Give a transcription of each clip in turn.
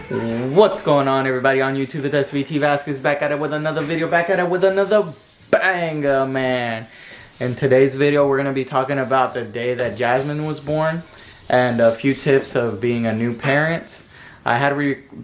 What's going on, everybody on YouTube? It's SVT Vasquez back at it with another video, back at it with another banger, man. In today's video, we're going to be talking about the day that Jasmine was born and a few tips of being a new parent. I had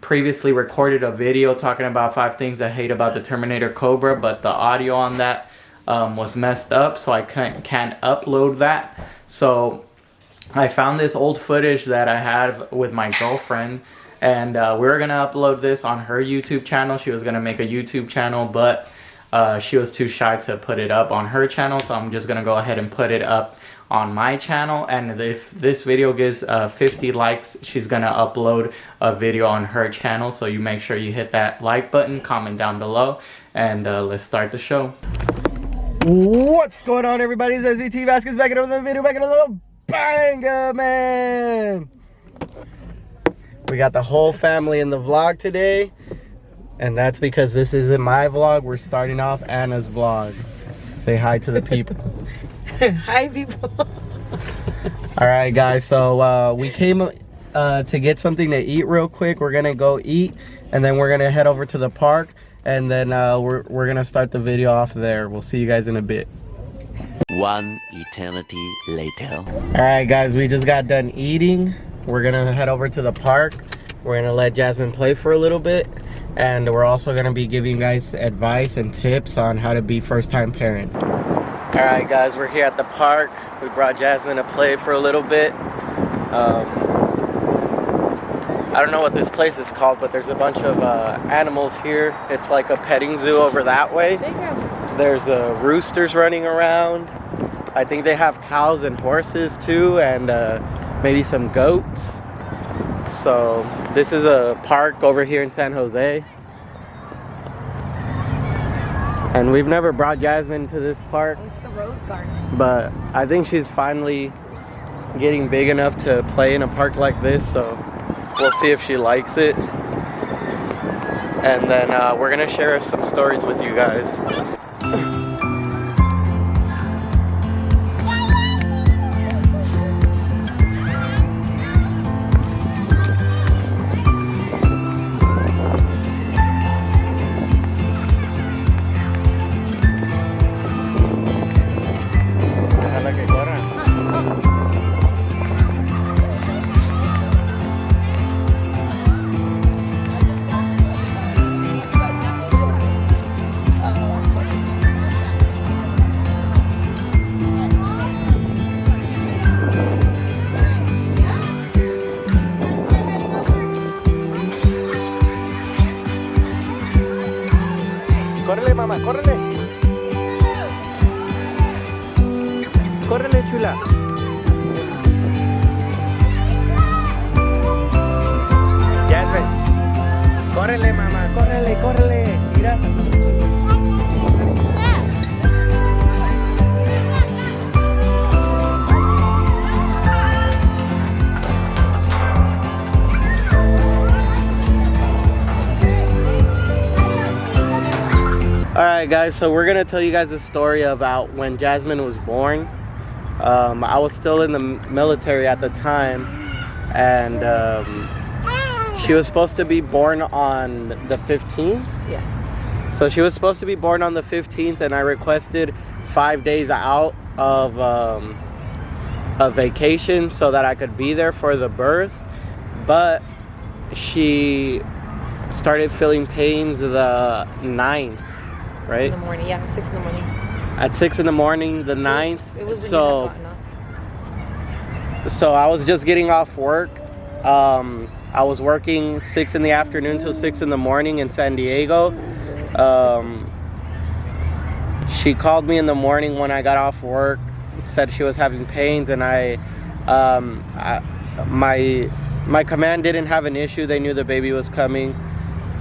previously recorded a video talking about 5 things I hate about the Terminator Cobra, but the audio on that was messed up, so I can't upload that. So I found this old footage that I had with my girlfriend, and we were gonna upload this on her YouTube channel. She was gonna make a YouTube channel, but she was too shy to put it up on her channel, so I'm just gonna go ahead and put it up on my channel. And if this video gets 50 likes, she's gonna upload a video on her channel. So you make sure you hit that like button, comment down below, and let's start the show. What's going on, everybody? It's SVT Vasquez back at another video, back at another banger, man. We got the whole family in the vlog today, and that's because this isn't my vlog. We're starting off Anna's vlog. Say hi to the people. Hi, people. All right, guys, so we came to get something to eat real quick. We're gonna go eat, and then we're gonna head over to the park, and then we're gonna start the video off there. We'll see you guys in a bit. One eternity later. All right, guys, we just got done eating. We're gonna head over to the park. We're gonna let Jasmine play for a little bit, and we're also gonna be giving you guys advice and tips on how to be first-time parents. All right, guys, we're here at the park. We brought Jasmine to play for a little bit. I don't know what this place is called, but there's a bunch of animals here. It's like a petting zoo over that way. There's roosters running around. I think they have cows and horses too, and maybe some goats. So this is a park over here in San Jose, and we've never brought Jasmine to this park. It's the Rose Garden. But I think she's finally getting big enough to play in a park like this, so we'll see if she likes it. And then we're gonna share some stories with you guys. Córrele, mamá, córrele. Córrele, chula. Jasmine. Córrele, mamá, córrele, córrele. Mira. Alright, guys, so we're gonna tell you guys a story about when Jasmine was born. I was still in the military at the time, and she was supposed to be born on the 15th. Yeah. So she was supposed to be born on the 15th, and I requested 5 days out of a vacation so that I could be there for the birth. But she started feeling pains the 9th. Right? In the morning, yeah, 6 in the morning. At 6 in the morning, the 9th. It was when so, you had gotten up. so I was just getting off work. I was working 6 in the afternoon till 6 in the morning in San Diego. She called me in the morning when I got off work, said she was having pains, and my command didn't have an issue. They knew the baby was coming.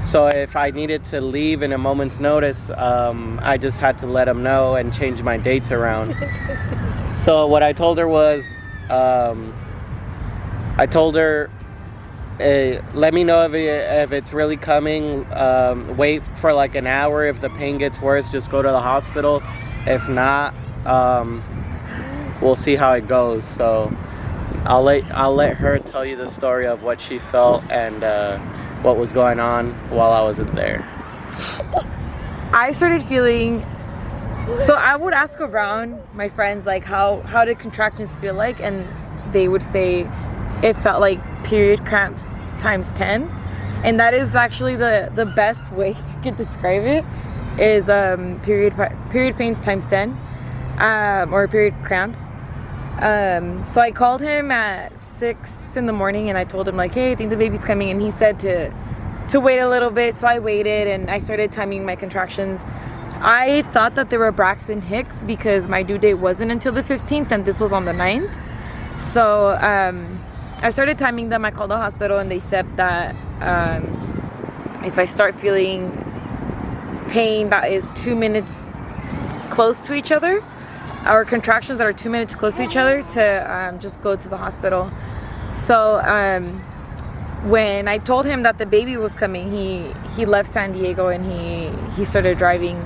So if I needed to leave in a moment's notice, I just had to let them know and change my dates around. So what I told her was, I told her, let me know if it's really coming. Wait for like an hour. If the pain gets worse, just go to the hospital. If not, we'll see how it goes. So I'll let her tell you the story of what she felt and what was going on while I wasn't there. I started feeling, so I would ask around my friends like how did contractions feel like, and they would say it felt like period cramps times 10, and that is actually the best way I could describe it is period pains times 10, or period cramps. So I called him at 6 in the morning and I told him like, hey, I think the baby's coming, and he said to wait a little bit. So I waited and I started timing my contractions. I thought that they were Braxton Hicks because my due date wasn't until the 15th and this was on the 9th. So I started timing them. I called the hospital and they said that if I start feeling pain that is 2 minutes close to each other, or contractions that are 2 minutes close to each other, to just go to the hospital. So when I told him that the baby was coming, he left San Diego and he started driving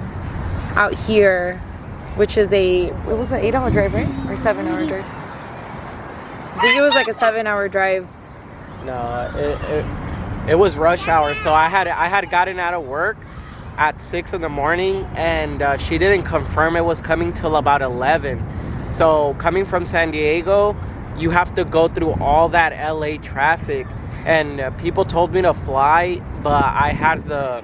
out here, which is it was an 8-hour drive, right? Or 7-hour drive? I think it was like a 7-hour drive. No, it was rush hour. So I had gotten out of work at 6 in the morning, and she didn't confirm it was coming till about 11. So coming from San Diego, you have to go through all that LA traffic, and people told me to fly, but I had the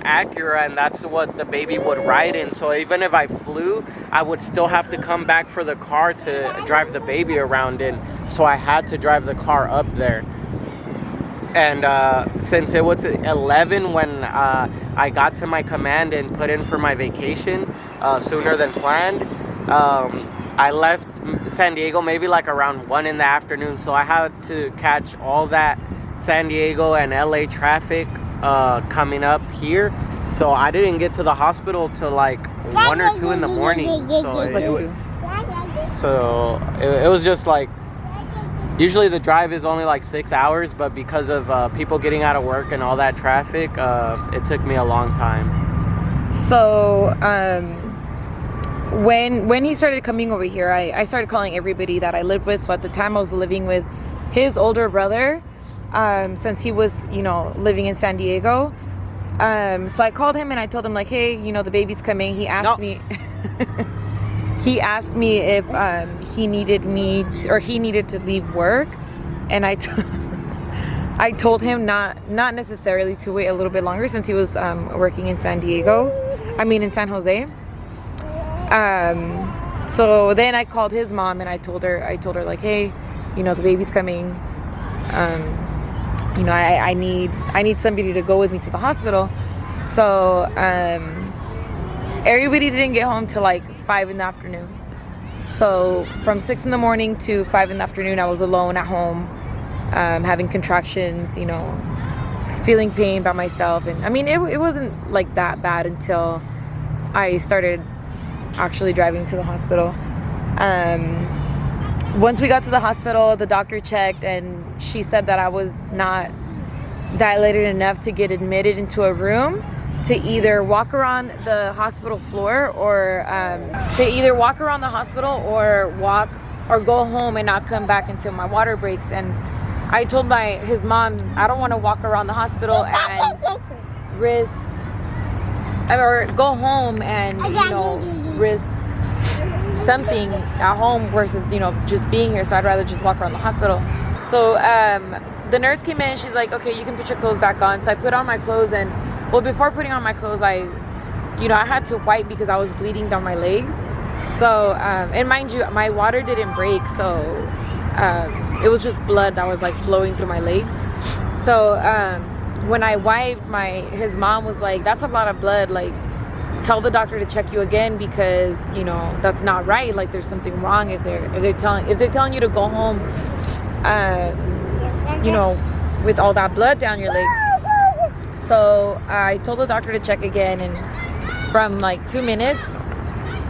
Acura, and that's what the baby would ride in. So even if I flew, I would still have to come back for the car to drive the baby around in. So I had to drive the car up there. And since it was 11 when I got to my command and put in for my vacation sooner than planned, I left San Diego maybe like around 1 in the afternoon. So I had to catch all that San Diego and LA traffic coming up here. So I didn't get to the hospital till like 1 or 2 in the morning. So it was just like, usually the drive is only like 6 hours, but because of people getting out of work and all that traffic, it took me a long time. So when he started coming over here, I started calling everybody that I lived with. So at the time I was living with his older brother, since he was, living in San Diego. So I called him and I told him like, hey, the baby's coming. He asked me... He asked me if he needed to leave work, and I told him not necessarily to wait a little bit longer since he was working in San Jose. So then I called his mom and I told her like, hey, the baby's coming. I need somebody to go with me to the hospital. So everybody didn't get home till like 5 in the afternoon. So from 6 in the morning to 5 in the afternoon, I was alone at home, having contractions, feeling pain by myself. And I mean, it wasn't like that bad until I started actually driving to the hospital. Once we got to the hospital, the doctor checked and she said that I was not dilated enough to get admitted into a room, to either walk around the hospital floor or go home and not come back until my water breaks. And I told his mom, I don't want to walk around the hospital and go home and risk something at home versus just being here. So I'd rather just walk around the hospital. So the nurse came in and she's like, okay, you can put your clothes back on. So I put on my clothes, and before putting on my clothes, I had to wipe because I was bleeding down my legs. So, and mind you, my water didn't break. So, it was just blood that was like flowing through my legs. So, when I wiped, his mom was like, that's a lot of blood. Like, tell the doctor to check you again because, that's not right. Like, there's something wrong if they're telling you to go home, with all that blood down your legs. So I told the doctor to check again, and from like 2 minutes,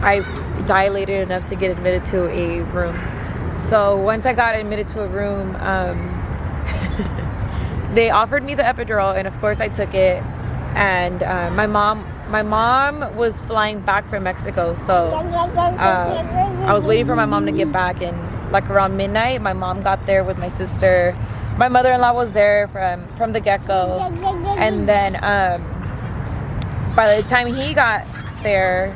I dilated enough to get admitted to a room. So once I got admitted to a room, they offered me the epidural, and of course I took it. And my mom was flying back from Mexico, so I was waiting for my mom to get back, and like around midnight, my mom got there with my sister. my mother-in-law was there from the get-go, and then by the time he got there,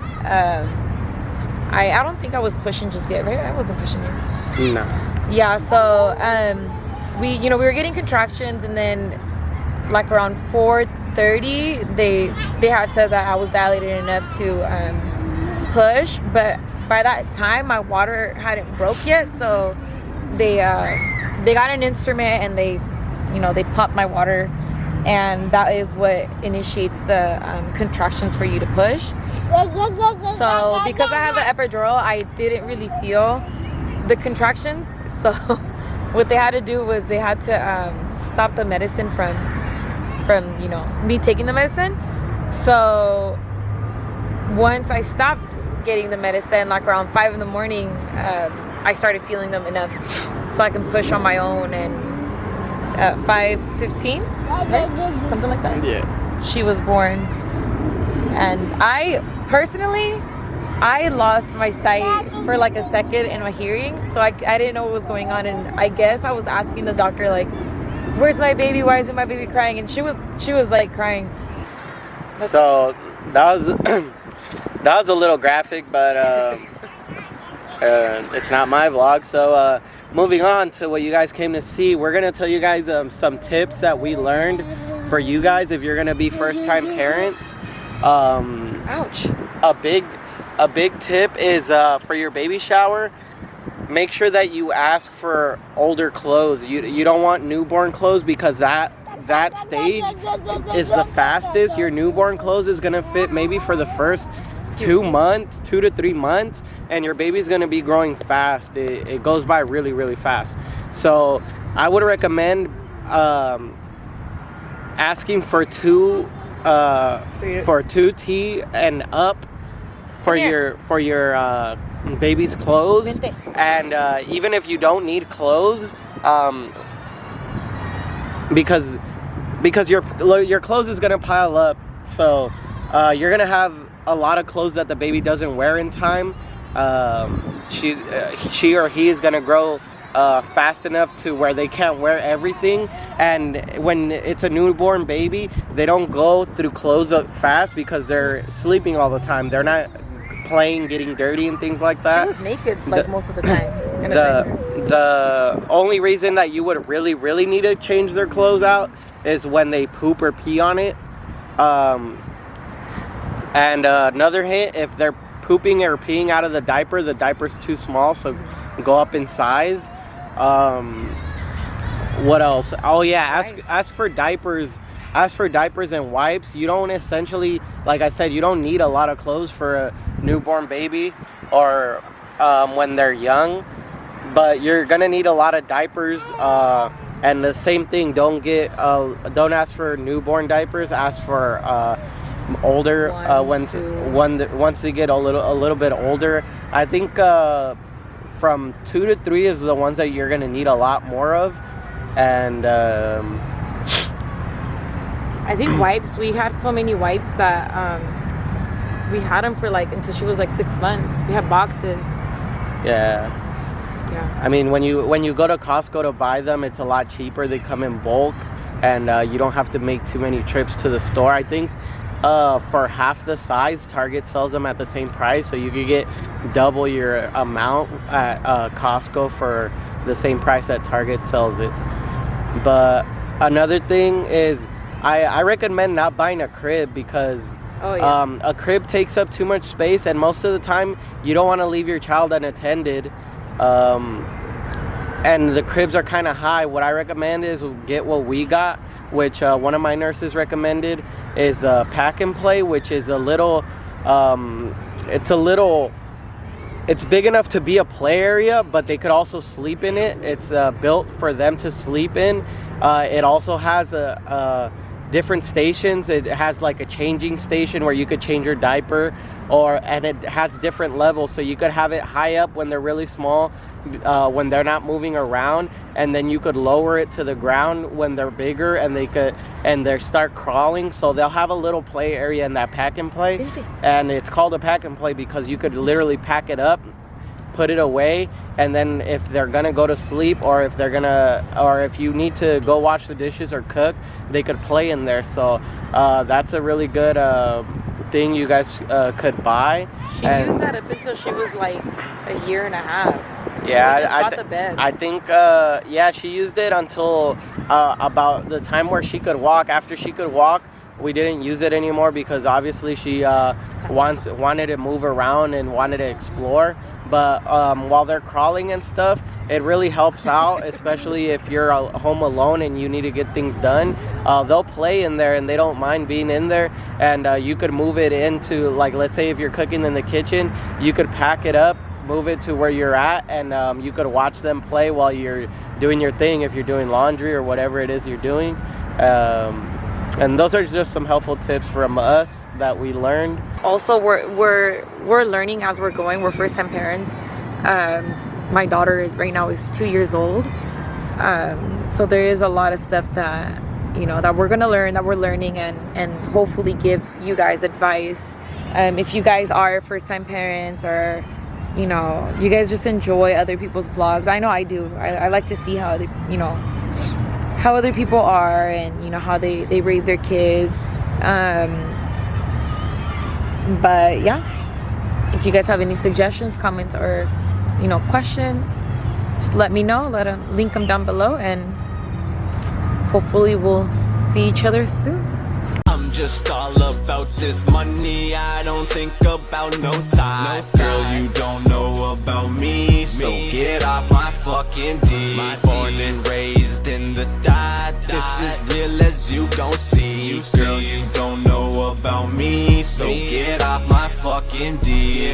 I don't think I was pushing just yet, right? I wasn't pushing you. No. Yeah, so we were getting contractions, and then like around 4:30 they had said that I was dilated enough to push, but by that time my water hadn't broke yet, so they got an instrument and they popped my water, and that is what initiates the contractions for you to push. So because I have the epidural, I didn't really feel the contractions, so what they had to do was they had to stop the medicine from me taking the medicine. So once I stopped getting the medicine, like around 5 in the morning, I started feeling them enough so I can push on my own, and 5:15, right? Something like that. Yeah. She was born, and I personally lost my sight for like a second and my hearing, so I didn't know what was going on, and I guess I was asking the doctor like, where's my baby, why isn't my baby crying, and she was like crying. So that was that was a little graphic, but it's not my vlog. So moving on to what you guys came to see, we're gonna tell you guys some tips that we learned for you guys if you're gonna be first-time parents. Ouch. A big tip is for your baby shower, make sure that you ask for older clothes. You don't want newborn clothes, because that stage is the fastest. Your newborn clothes is gonna fit maybe for the first 2 to 3 months, and your baby's gonna be growing fast. It goes by really, really fast. So I would recommend asking for 2T and up for your baby's clothes. And even if you don't need clothes, because your clothes is gonna pile up, so you're gonna have a lot of clothes that the baby doesn't wear in time. She or he is gonna grow fast enough to where they can't wear everything, and when it's a newborn baby, they don't go through clothes up fast because they're sleeping all the time. They're not playing, getting dirty and things like that. She was naked most of the time. The only reason that you would really need to change their clothes out is when they poop or pee on it. And another hint, if they're pooping or peeing out of the diaper's too small, so go up in size. What else? Oh yeah, ask for diapers. Ask for diapers and wipes. You don't essentially, like I said, you don't need a lot of clothes for a newborn baby or when they're young, but you're gonna need a lot of diapers. And the same thing, don't ask for newborn diapers. Ask for older once they get a little bit older. I think from 2 to 3 is the ones that you're gonna need a lot more of. And I think wipes, we had so many wipes that we had them for like until she was like 6 months. We had boxes. Yeah. I mean, when you go to Costco to buy them, it's a lot cheaper. They come in bulk, and you don't have to make too many trips to the store. I think for half the size, Target sells them at the same price, so you could get double your amount at Costco for the same price that Target sells it. But another thing is, I recommend not buying a crib, because a crib takes up too much space, and most of the time you don't want to leave your child unattended. And the cribs are kind of high. What I recommend is get what we got, which one of my nurses recommended, is Pack and Play, which is it's big enough to be a play area, but they could also sleep in it. It's built for them to sleep in. It also has different stations. It has like a changing station where you could change your diaper, and it has different levels, so you could have it high up when they're really small, when they're not moving around, and then you could lower it to the ground when they're bigger and they start crawling. So they'll have a little play area in that Pack and Play, and it's called a Pack and Play because you could literally pack it up, put it away, and then if they're gonna go to sleep, or if you need to go wash the dishes or cook, they could play in there. So that's a really good thing you guys could buy. She used that up until she was like a year and a half. Yeah, so we just got the bed. I think she used it until about the time where she could walk. After she could walk, we didn't use it anymore because obviously she wanted to move around and wanted to explore. But while they're crawling and stuff, it really helps out, especially if you're home alone and you need to get things done. They'll play in there and they don't mind being in there. And you could move it into, like, let's say if you're cooking in the kitchen, you could pack it up, move it to where you're at, and you could watch them play while you're doing your thing, if you're doing laundry or whatever it is you're doing. And those are just some helpful tips from us that we learned. Also, we're learning as we're going. We're first-time parents. My daughter is 2 years old. So there is a lot of stuff that that we're gonna learn, that we're learning, and hopefully give you guys advice. If you guys are first-time parents, or you guys just enjoy other people's vlogs. I know I do. I like to see how how other people are, and how they raise their kids. But yeah, if you guys have any suggestions, comments, or questions, just let me know. Link them down below, and hopefully we'll see each other soon. I'm just all about this money, I don't think about no thighs. Girl, you don't know about me, so get off my fucking D. Born and raised in the dot, this is real as you gon' see. Girl, you don't know about me, so get off my fucking D.